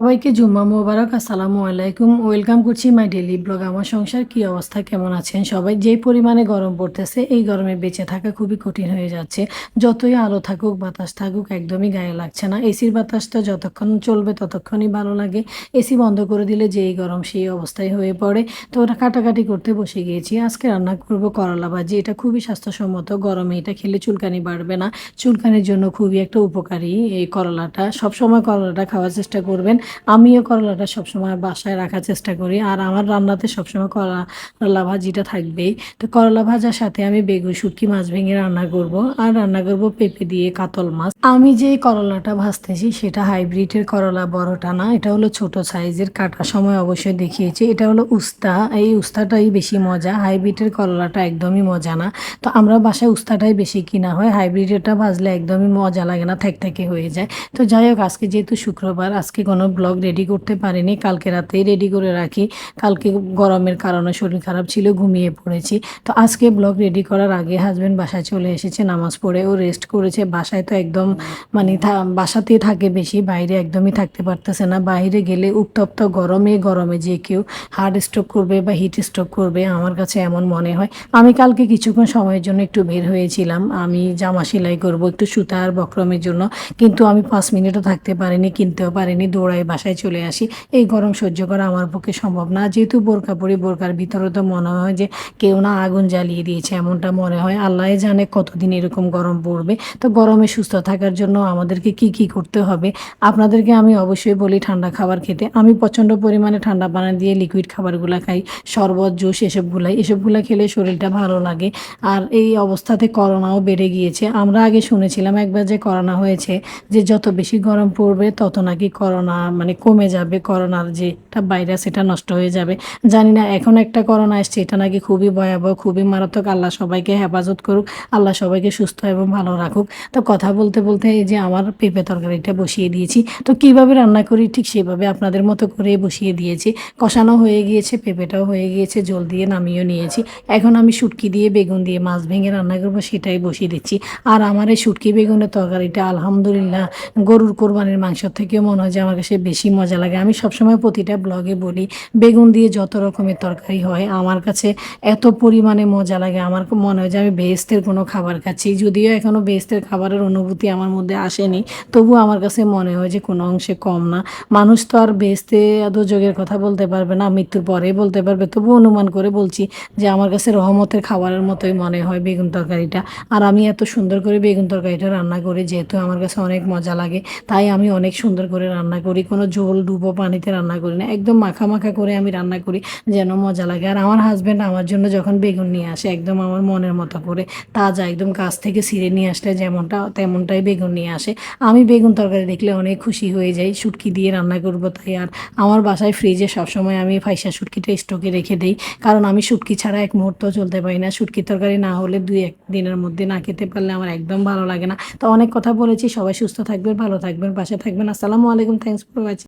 সবাইকে জুম্মা মোবারক। আসসালামু আলাইকুম। ওয়েলকাম করছি মাই ডেইলি ব্লগ। আমার সংসার কি অবস্থা, কেমন আছেন সবাই? যেই পরিমাণে গরম পড়তেছে, এই গরমে বেঁচে থাকা খুবই কঠিন হয়ে যাচ্ছে। যতই আলো থাকুক, বাতাস থাকুক, একদমই গায়ে লাগছে না। এসির বাতাসটা যতক্ষণ চলবে ততক্ষণই ভালো লাগে। এসি বন্ধ করে দিলে যেই গরম সেই অবস্থায় হয়ে পড়ে। তো ওটা কাটাকাটি করতে বসে গিয়েছি। আজকে রান্না করব করলা ভাজি। এটা খুবই স্বাস্থ্যসম্মত। গরমে এটা খেলে চুলকানি বাড়বে না। চুলকানির জন্য খুবই একটা উপকারী এই করলাটা। সবসময় করলাটা খাওয়ার চেষ্টা করবেন। আমিও করলাটা সবসময় বাসায় রাখার চেষ্টা করি। আর আমার রান্নাতে সবসময় করলা ভাজিটা থাকবেই। তো করলা ভাজার সাথে আমি বেগুন শুটকি মাছ ভেঙে রান্না করব। আর রান্না করব পেঁপে দিয়ে কাতল মাছ। আমি যে করলাটা ভাজতেছি সেটা হাইব্রিডের করলা, বড়টা না। এটা হলো ছোট সাইজের। কাটার সময় অবশ্যই দেখিয়েছি। এটা হলো উস্তা। এই উস্তাটাই বেশি মজা। হাইব্রিডের করলাটা একদমই মজা না। তো আমরা বাসায় উস্তাটাই বেশি কিনা হয়। হাইব্রিডেরটা ভাজলে একদমই মজা লাগে না, থ্যাকথ্যাকে হয়ে যায়। তো যাই হোক, আজকে যেহেতু শুক্রবার, আজকে কোনো ব্লগ রেডি করতে পারিনি। কালকে রাতেই রেডি করে রাখি। কালকে গরমের কারণে শরীর খারাপ ছিল, ঘুমিয়ে পড়েছি। তো আজকে ব্লগ রেডি করার আগে হাজব্যান্ড বাসায় চলে এসেছে, নামাজ পড়ে ও রেস্ট করেছে। বাসায় তো একদম মানে বাসাতেই থাকে বেশি, বাইরে একদমই থাকতে পারতেছে না। বাইরে গেলে উত্তপ্ত গরমে গরমে যে কেউ হার্ট স্ট্রোক করবে বা হিট স্ট্রোক করবে, আমার কাছে এমন মনে হয়। আমি কালকে কিছুক্ষণ সময়ের জন্য একটু বের হয়েছিলাম। আমি জামা সেলাই করব একটু সুতার বক্রমের জন্য, কিন্তু আমি 5 মিনিটও থাকতে পারিনি, কিনতেও পারিনি, দৌড়াই বাসায় চলে আসি। এই গরম সহ্য করা আমার পক্ষে সম্ভব না। যেহেতু বোরকা পরি, বোরকার ভিতরে তো মনে হয় যে কেউ না আগুন জ্বালিয়ে দিয়েছে, এমনটা মনে হয়। আল্লাহ জানে কতদিন এরকম গরম পড়বে। তো গরমে সুস্থ থাকার জন্য আমাদেরকে কি কি করতে হবে, আপনাদেরকে আমি অবশ্যই বলি ঠান্ডা খাবার খেতে। আমি প্রচণ্ড পরিমাণে ঠান্ডা পানি দিয়ে লিকুইড খাবারগুলো খাই, শরবত, জুস, এসবগুলা খেলে শরীরটা ভালো লাগে। আর এই অবস্থাতে করোনাও বেড়ে গিয়েছে। আমরা আগে শুনেছিলাম একবার যে করোনা হয়েছে, যে যত বেশি গরম পড়বে তত নাকি করোনা মানে কমে যাবে, করোনার যেটা ভাইরাস এটা নষ্ট হয়ে যাবে। জানি না, এখন একটা করোনা এসছে, এটা নাকি খুবই ভয়াবহ, খুবই মারাত্মক। আল্লাহ সবাইকে হেফাজত করুক, আল্লাহ সবাইকে সুস্থ এবং ভালো রাখুক। তো কথা বলতে বলতে এই যে আমার পেঁপে তরকারিটা বসিয়ে দিয়েছি। তো কিভাবে রান্না করি ঠিক সেভাবে আপনাদের মতো করে বসিয়ে দিয়েছি। কষানো হয়ে গিয়েছে, পেঁপেটাও হয়ে গিয়েছে, জল দিয়ে নামিয়েও নিয়েছি। এখন আমি শুটকি দিয়ে বেগুন দিয়ে মাছ ভেঙে রান্না করবো, সেটাই বসিয়ে দিচ্ছি। আর আমার এই শুটকি বেগুনের তরকারিটা আলহামদুলিল্লাহ গরুর কোরবানির মাংস থেকেও মনে হয় যে আমার কাছে বেশি মজা লাগে। আমি সবসময় প্রতিটা ব্লগে বলি, বেগুন দিয়ে যত রকমের তরকারি হয় আমার কাছে এত পরিমাণে মজা লাগে। আমার মনে হয় যে আমি বেহেস্তের কোনো খাবার খাচ্ছি। যদিও এখনও বেহেস্তের খাবারের অনুভূতি আমার মধ্যে আসেনি, তবুও আমার কাছে মনে হয় যে কোনো অংশে কম না। মানুষ তো আর বেহেস্তে দোজখের কথা বলতে পারবে না, মৃত্যুর পরেই বলতে পারবে। তবু অনুমান করে বলছি যে আমার কাছে রহমতের খাবারের মতোই মনে হয় বেগুন তরকারিটা। আর আমি এত সুন্দর করে বেগুন তরকারিটা রান্না করি, যেহেতু আমার কাছে অনেক মজা লাগে, তাই আমি অনেক সুন্দর করে রান্না করি। কোনো ঝোল ডুবো পানিতে রান্না করি না, একদম মাখা মাখা করে আমি রান্না করি, যেন মজা লাগে। আর আমার হাজব্যান্ড আমার জন্য যখন বেগুন নিয়ে আসে, একদম আমার মনের মতো করে তাজা একদম গাছ থেকে ছিঁড়ে নিয়ে আসলে যেমনটা তেমনটাই বেগুন নিয়ে আসে। আমি বেগুন তরকারি দেখলে অনেক খুশি হয়ে যাই। শুটকি দিয়ে রান্না করব তাই। আর আমার বাসায় ফ্রিজে সবসময় আমি ফাইসা শুটকিটা স্টকে রেখে দিই, কারণ আমি শুটকি ছাড়া এক মুহূর্ত চলতে পারি না। শুটকি তরকারি না হলে 2-1 দিনের মধ্যে না খেতে পারলে আমার একদম ভালো লাগে না। তো অনেক কথা বলেছি, সবাই সুস্থ থাকবেন, ভালো থাকবেন, পাশে থাকবেন। আসসালামু আলাইকুম, থ্যাংকস ফর ওয়াচিং।